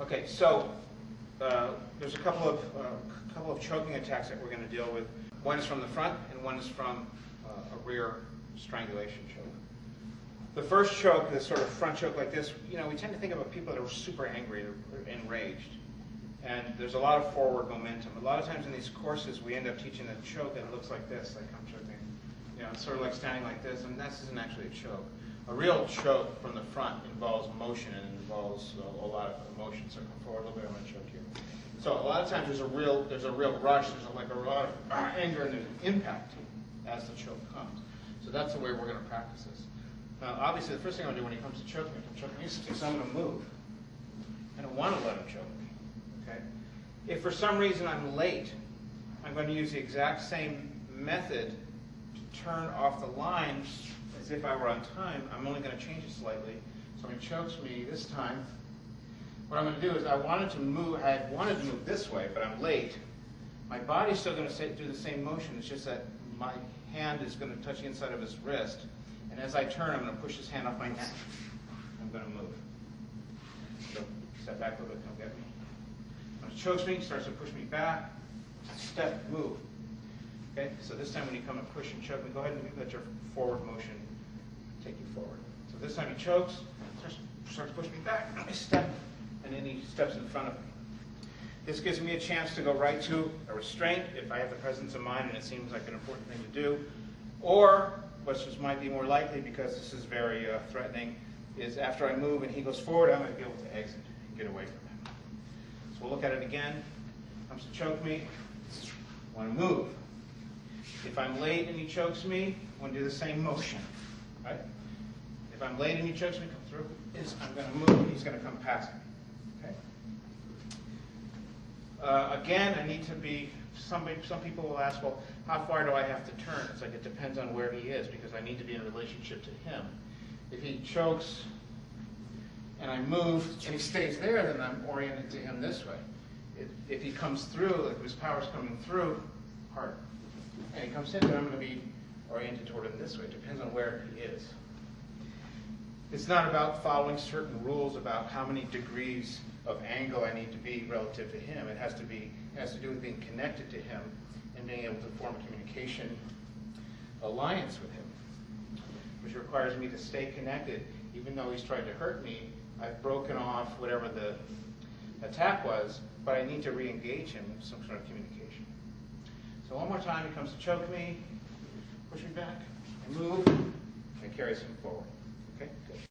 Okay, so there's a couple of choking attacks that we're going to deal with. One is from the front, and one is from a rear strangulation choke. The first choke, this sort of front choke like this, we tend to think about people that are super angry or enraged. And there's a lot of forward momentum. A lot of times in these courses, we end up teaching a choke that looks like this, like I'm choking. It's sort of like standing like this, and this isn't actually a choke. A real choke from the front involves motion and involves a lot of emotion. So come forward a little bit, I'm going to choke you. So a lot of times there's a real rush, there's like a lot of anger, and there's an impact as the choke comes. So that's the way we're going to practice this. Now, obviously, the first thing I'm going to do when he comes to choke me, is I'm going to move. I don't want to let him choke me. Okay? If for some reason I'm late, I'm going to use the exact same method to turn off the line as if I were on time. I'm only going to change it slightly. So when he chokes me this time, what I'm going to do is I wanted to move this way, but I'm late. My body's still going to do the same motion. It's just that my hand is going to touch the inside of his wrist. And as I turn, I'm going to push his hand off my neck. I'm going to move. So step back a little bit, come get me. When he chokes me, he starts to push me back. Step, move. Okay, so this time when you come and push and choke me, go ahead and let your forward motion take you forward. So this time he chokes, starts to push me back, I step, and then he steps in front of me. This gives me a chance to go right to a restraint if I have the presence of mind and it seems like an important thing to do. Or, which just might be more likely because this is very threatening, is after I move and he goes forward, I'm going to be able to exit and get away from him. So we'll look at it again. Comes to choke me, I want to move. If I'm late and he chokes me, I want to do the same motion. Right? If I'm late and he chokes me, come through, I'm going to move and he's going to come past me. Okay? Again, I need to be, some people will ask, well, how far do I have to turn? It's like it depends on where he is because I need to be in relationship to him. If he chokes and I move and he stays there, then I'm oriented to him this way. If he comes through, like his power's coming through, hard. And he comes in, then I'm going to be oriented toward him this way. It depends on where he is. It's not about following certain rules about how many degrees of angle I need to be relative to him. It has to do with being connected to him and being able to form a communication alliance with him, which requires me to stay connected. Even though he's tried to hurt me, I've broken off whatever the attack was, but I need to re-engage him in some sort of communication. So one more time, he comes to choke me, push me back, I move, and carries him forward.